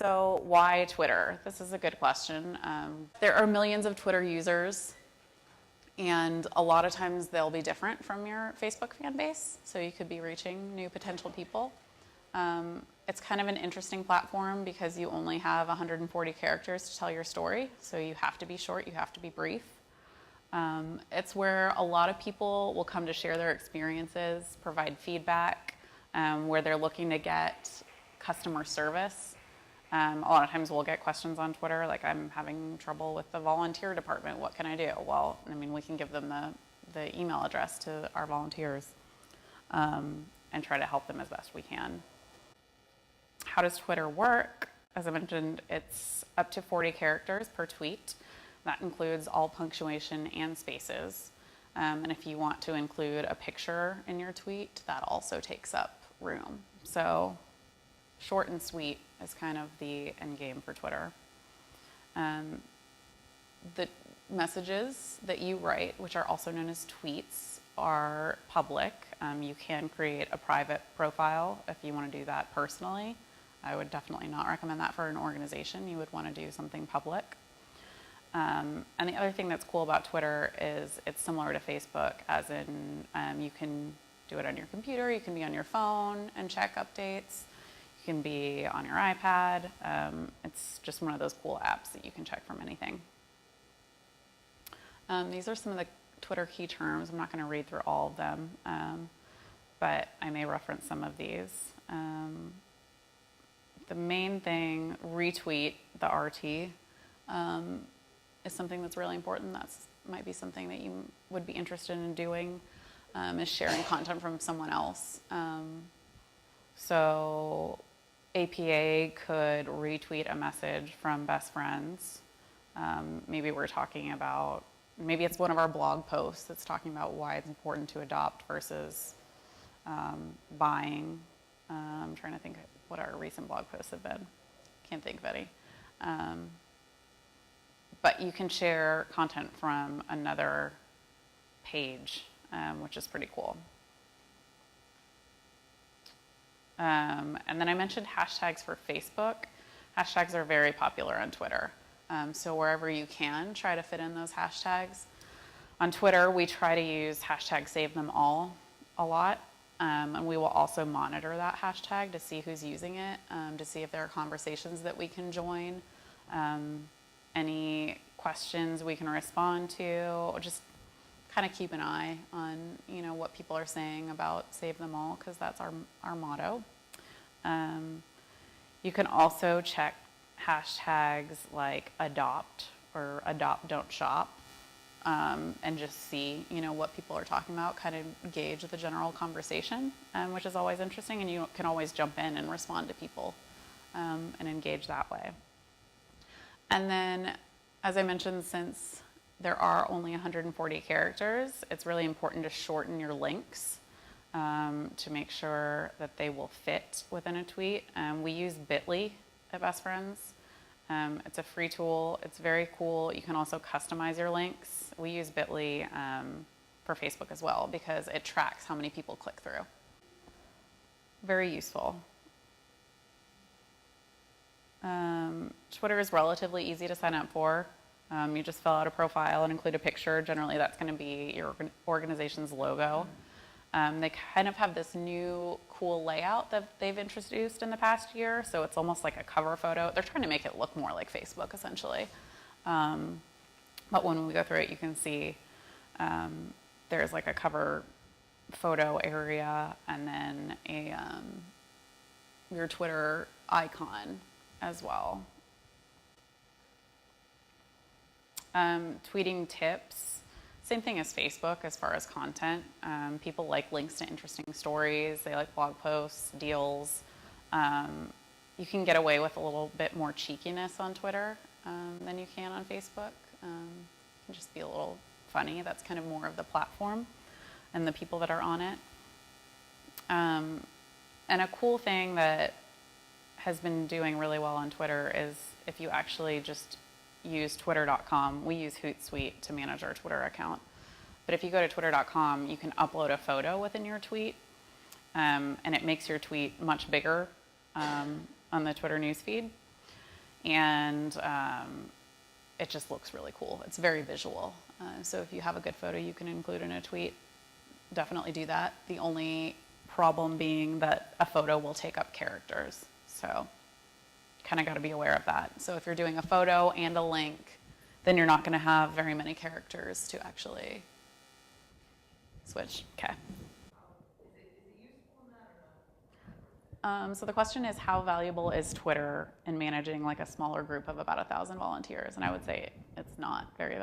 So why Twitter? This is a good question. There are millions of Twitter users, and a lot of times they'll be different from your Facebook fan base, so you could be reaching new potential people. It's kind of an interesting platform because you only have 140 characters to tell your story, so you have to be short, you have to be brief. It's where a lot of people will come to share their experiences, provide feedback, where they're looking to get customer service. A lot of times we'll get questions on Twitter like, I'm having trouble with the volunteer department, what can I do? Well, I mean, we can give them the email address to our volunteers and try to help them as best we can. How does Twitter work? As I mentioned, it's up to 40 characters per tweet. That includes all punctuation and spaces. And if you want to include a picture in your tweet, that also takes up room. So short and sweet is kind of the end game for Twitter. The messages that you write, which are also known as tweets, are public. You can create a private profile if you want to do that personally. I would definitely not recommend that for an organization. You would want to do something public. And the other thing that's cool about Twitter is it's similar to Facebook, as in you can do it on your computer, you can be on your phone and check updates, you can be on your iPad. It's just one of those cool apps that you can check from anything. These are some of the Twitter key terms. I'm not going to read through all of them, but I may reference some of these. The main thing, retweet, the RT, is something that's really important. That might be something that you would be interested in doing, is sharing content from someone else. So APA could retweet a message from best friends. Maybe we're talking about, maybe it's one of our blog posts that's talking about why it's important to adopt versus buying. I'm trying to think what our recent blog posts have been. Can't think of any. But you can share content from another page, which is pretty cool. And then I mentioned hashtags for Facebook. Hashtags are very popular on Twitter. So wherever you can, try to fit in those hashtags. On Twitter, we try to use hashtag save them all a lot. And we will also monitor that hashtag to see who's using it, to see if there are conversations that we can join, any questions we can respond to, just kind of keep an eye on, what people are saying about Save Them All, because that's our motto. You can also check hashtags like adopt or adopt don't shop, and just see, what people are talking about, kind of gauge the general conversation, which is always interesting, and you can always jump in and respond to people and engage that way. And then, as I mentioned, since there are only 140 characters, it's really important to shorten your links to make sure that they will fit within a tweet. We use Bitly at Best Friends. It's a free tool. It's very cool. You can also customize your links. We use Bitly for Facebook as well because it tracks how many people click through. Very useful. Twitter is relatively easy to sign up for. You just fill out a profile and include a picture. Generally, that's going to be your organization's logo. They kind of have this new cool layout that they've introduced in the past year, so it's almost like a cover photo. They're trying to make it look more like Facebook, essentially. But when we go through it, you can see there's like a cover photo area and then your Twitter icon as well. Tweeting tips, same thing as Facebook as far as content. People like links to interesting stories. They like blog posts, deals. You can get away with a little bit more cheekiness on Twitter than you can on Facebook. It can just be a little funny. That's kind of more of the platform and the people that are on it. And a cool thing that has been doing really well on Twitter is if you actually just use twitter.com. We use Hootsuite to manage our Twitter account. But if you go to twitter.com, you can upload a photo within your tweet, and it makes your tweet much bigger on the Twitter newsfeed. and it just looks really cool. It's very visual. So if you have a good photo you can include in a tweet, definitely do that. The only problem being that a photo will take up characters. So kind of got to be aware of that. So if you're doing a photo and a link, then you're not going to have very many characters to actually switch. Okay. So the question is, how valuable is Twitter in managing like a smaller group of about 1,000 volunteers? And I would say it's not very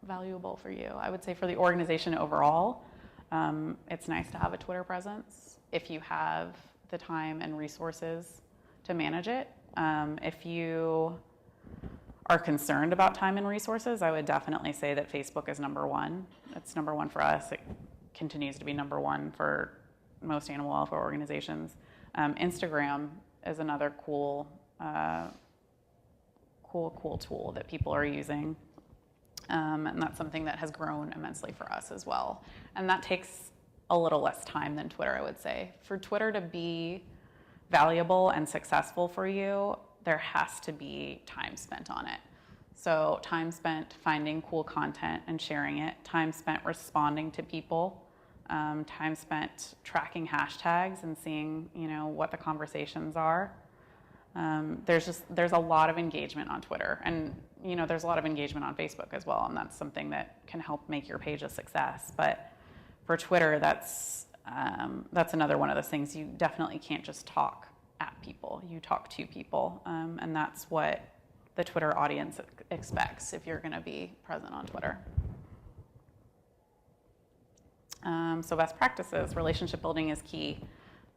valuable for you. I would say for the organization overall, it's nice to have a Twitter presence if you have the time and resources to manage it. If you are concerned about time and resources, I would definitely say that Facebook is number one. It's number one for us. It continues to be number one for most animal welfare organizations. Instagram is another cool tool that people are using. And that's something that has grown immensely for us as well. And that takes a little less time than Twitter, I would say. For Twitter to be valuable and successful for you, there has to be time spent on it. So time spent finding cool content and sharing it, time spent responding to people, time spent tracking hashtags and seeing, what the conversations are. There's a lot of engagement on Twitter, and there's a lot of engagement on Facebook as well, and that's something that can help make your page a success. But for Twitter, that's another one of those things. You definitely can't just talk at people. You talk to people, and that's what the Twitter audience expects if you're going to be present on Twitter. So best practices, relationship building is key.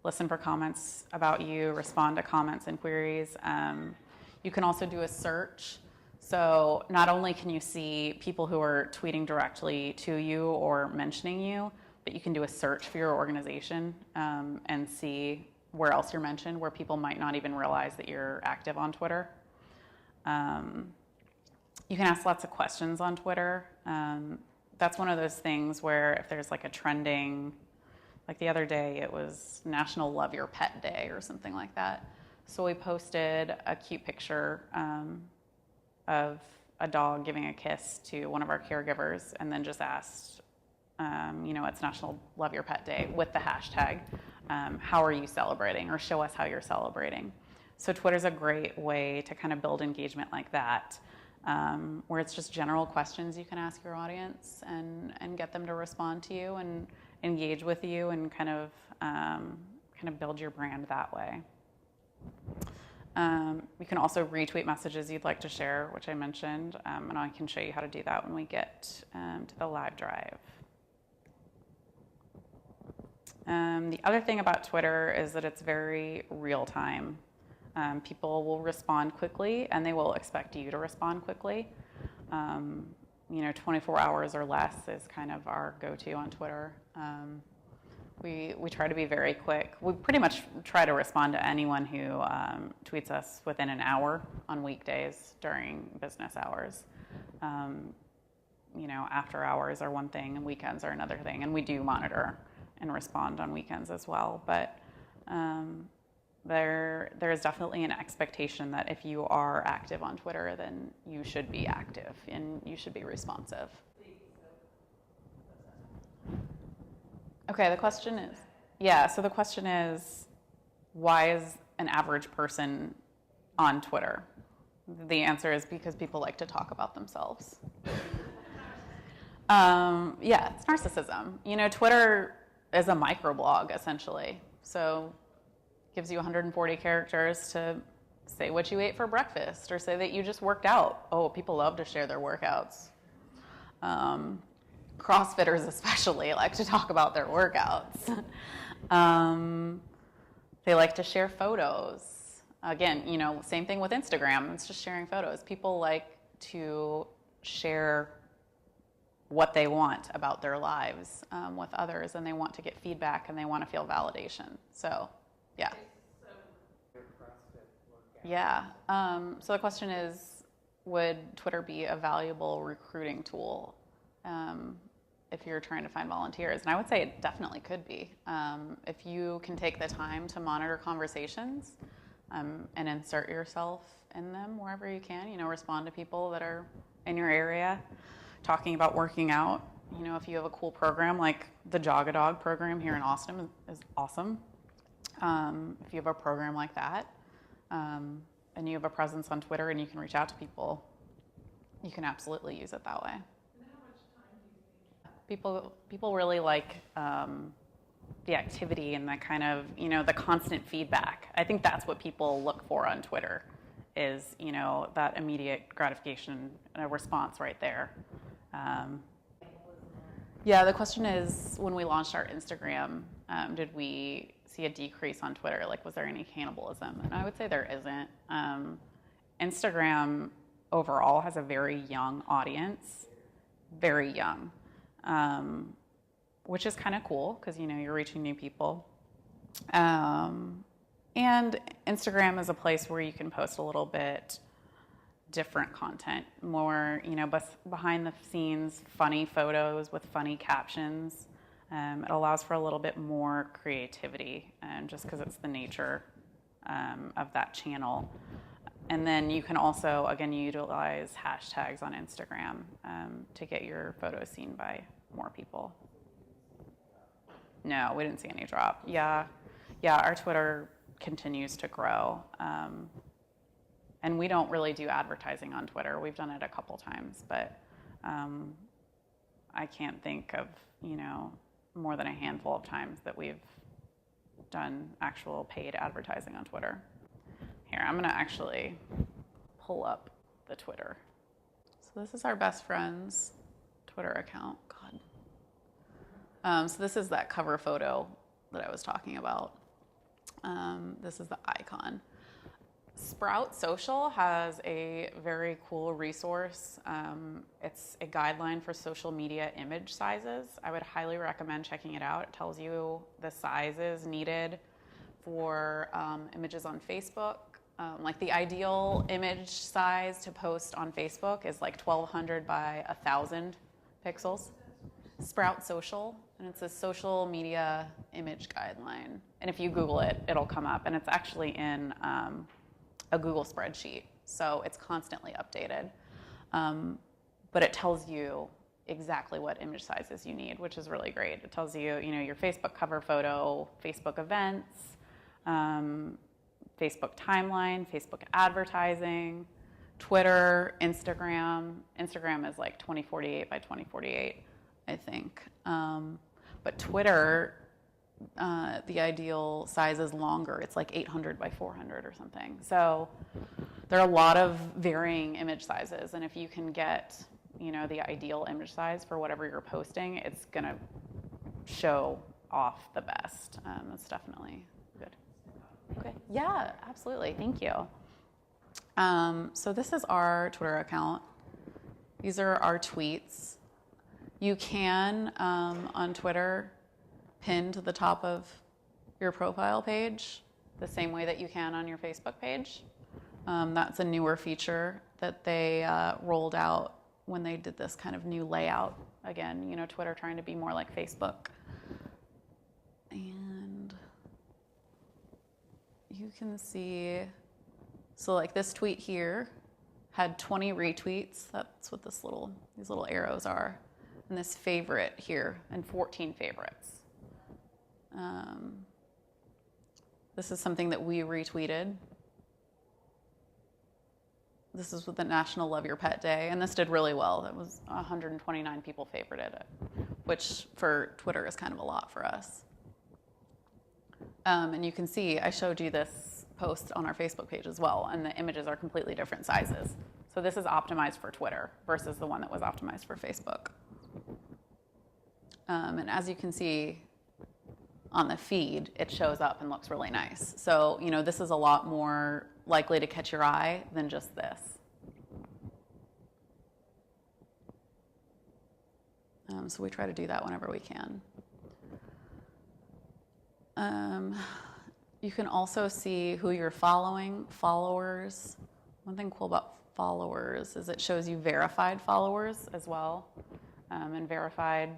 Listen for comments about you, respond to comments and queries. You can also do a search. So not only can you see people who are tweeting directly to you or mentioning you, but you can do a search for your organization and see where else you're mentioned, where people might not even realize that you're active on Twitter. You can ask lots of questions on Twitter. That's one of those things where if there's like a trending, like the other day, it was National Love Your Pet Day or something like that. So we posted a cute picture of a dog giving a kiss to one of our caregivers, and then just asked, it's National Love Your Pet Day with the hashtag, how are you celebrating, or show us how you're celebrating. So Twitter's a great way to kind of build engagement like that, where it's just general questions you can ask your audience and get them to respond to you and engage with you and kind of build your brand that way. You can also retweet messages you'd like to share, which I mentioned, and I can show you how to do that when we get to the live drive. The other thing about Twitter is that it's very real time. People will respond quickly, and they will expect you to respond quickly. 24 hours or less is kind of our go-to on Twitter. We try to be very quick. We pretty much try to respond to anyone who tweets us within an hour on weekdays during business hours. After hours are one thing, and weekends are another thing. And we do monitor and respond on weekends as well. But there is definitely an expectation that if you are active on Twitter, then you should be active and you should be responsive. Okay, the question is, why is an average person on Twitter? The answer is because people like to talk about themselves. It's narcissism. Twitter is a microblog, essentially. So gives you 140 characters to say what you ate for breakfast or say that you just worked out. Oh, people love to share their workouts. CrossFitters especially like to talk about their workouts. They like to share photos. Again, same thing with Instagram. It's just sharing photos. People like to share what they want about their lives with others, and they want to get feedback, and they want to feel validation. So, yeah. Yeah. So the question is, would Twitter be a valuable recruiting tool if you're trying to find volunteers? And I would say it definitely could be. If you can take the time to monitor conversations and insert yourself in them wherever you can. Respond to people that are in your area talking about working out. If you have a cool program like the Jog a Dog program here in Austin is awesome. If you have a program like that, and you have a presence on Twitter and you can reach out to people, you can absolutely use it that way. And how much time do you think? People really like the activity and the kind of, the constant feedback. I think that's what people look for on Twitter is, that immediate gratification and a response right there. Yeah, the question is, when we launched our Instagram, did we see a decrease on Twitter? Like, was there any cannibalism? And I would say there isn't. Instagram overall has a very young audience, very young, which is kind of cool because, you're reaching new people. And Instagram is a place where you can post a little bit different content, more, behind the scenes, funny photos with funny captions. It allows for a little bit more creativity, just because it's the nature of that channel. And then you can also, again, utilize hashtags on Instagram to get your photos seen by more people. No, we didn't see any drop. Yeah, our Twitter continues to grow. And we don't really do advertising on Twitter. We've done it a couple times, but I can't think of, more than a handful of times that we've done actual paid advertising on Twitter. Here, I'm gonna actually pull up the Twitter. So this is our best friend's Twitter account. God. So this is that cover photo that I was talking about. This is the icon. Sprout Social has a very cool resource. It's a guideline for social media image sizes. I would highly recommend checking it out. It tells you the sizes needed for images on Facebook. Like the ideal image size to post on Facebook is like 1,200 by 1,000 pixels. Sprout Social, and it's a social media image guideline. And if you Google it, it'll come up. And it's actually in a Google spreadsheet, so it's constantly updated. But it tells you exactly what image sizes you need, which is really great. It tells you, your Facebook cover photo, Facebook events, Facebook timeline, Facebook advertising, Twitter, Instagram. Instagram is like 2048 by 2048, I think. But Twitter, the ideal size is longer. It's like 800 by 400 or something. So there are a lot of varying image sizes, and if you can get, the ideal image size for whatever you're posting, it's gonna show off the best. That's definitely good. Okay. Yeah, absolutely. Thank you. So this is our Twitter account. These are our tweets. You can, on Twitter, pin to the top of your profile page the same way that you can on your Facebook page. That's a newer feature that they rolled out when they did this kind of new layout. Again, Twitter trying to be more like Facebook. And you can see, so like this tweet here had 20 retweets. That's what these little arrows are. And this favorite here, and 14 favorites. This is something that we retweeted. This is with the National Love Your Pet Day, and this did really well. It was 129 people favorited it, which for Twitter is kind of a lot for us. And you can see, I showed you this post on our Facebook page as well, and the images are completely different sizes. So this is optimized for Twitter versus the one that was optimized for Facebook. And as you can see on the feed, it shows up and looks really nice. So, this is a lot more likely to catch your eye than just this. So we try to do that whenever we can. You can also see who you're following, followers. One thing cool about followers is it shows you verified followers as well. And verified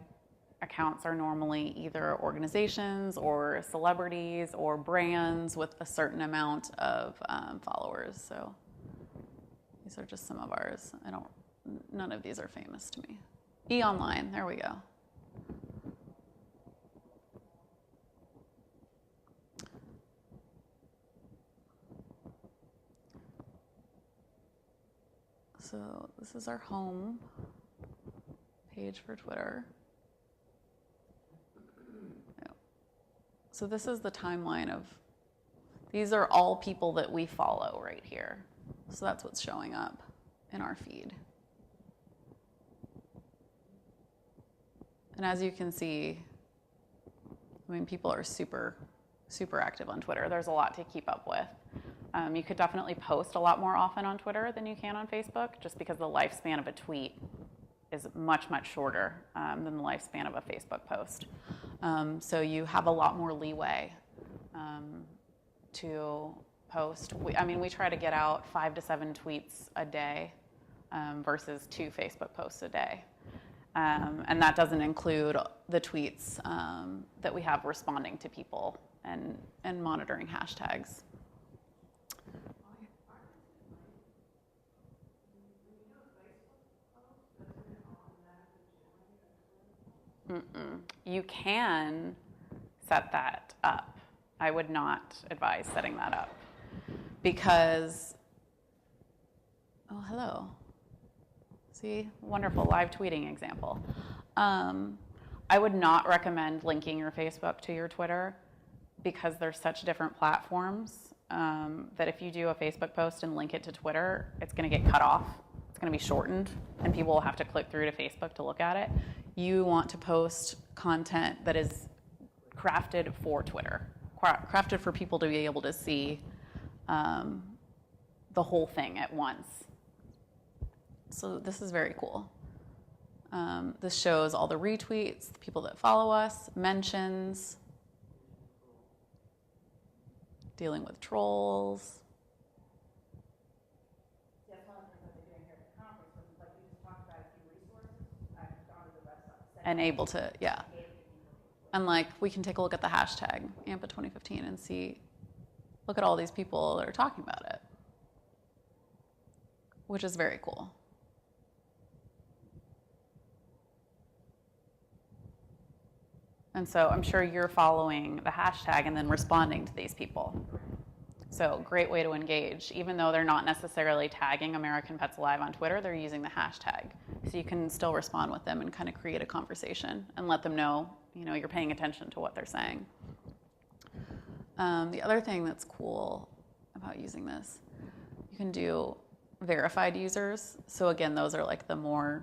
accounts are normally either organizations or celebrities or brands with a certain amount of followers. So These are just some of ours. None of these are famous to me. E-Online, there we go. So this is our home page for Twitter. So this is the timeline of, these are all people that we follow right here. So that's what's showing up in our feed. And as you can see, I mean, people are super, super active on Twitter. There's a lot to keep up with. You could definitely post a lot more often on Twitter than you can on Facebook, just because the lifespan of a tweet is much, much shorter than the lifespan of a Facebook post. So you have a lot more leeway to post. We try to get out 5 to 7 tweets a day versus 2 Facebook posts a day. And that doesn't include the tweets that we have responding to people and monitoring hashtags. You can set that up. I would not advise setting that up because, oh, hello. See, wonderful live tweeting example. I would not recommend linking your Facebook to your Twitter because they're such different platforms that if you do a Facebook post and link it to Twitter, it's going to get cut off. It's going to be shortened, and people will have to click through to Facebook to look at it. You want to post content that is crafted for Twitter, crafted for people to be able to see the whole thing at once. So this is very cool. This shows all the retweets, the people that follow us, mentions, dealing with trolls. And able to, yeah. And like, we can take a look at the hashtag AMPA 2015 and see, look at all these people that are talking about it, which is very cool. And so I'm sure you're following the hashtag and then responding to these people. So great way to engage. Even though they're not necessarily tagging American Pets Alive on Twitter, they're using the hashtag. So you can still respond with them and kind of create a conversation and let them know, you're paying attention to what they're saying. The other thing that's cool about using this, you can do verified users. So again, those are like the more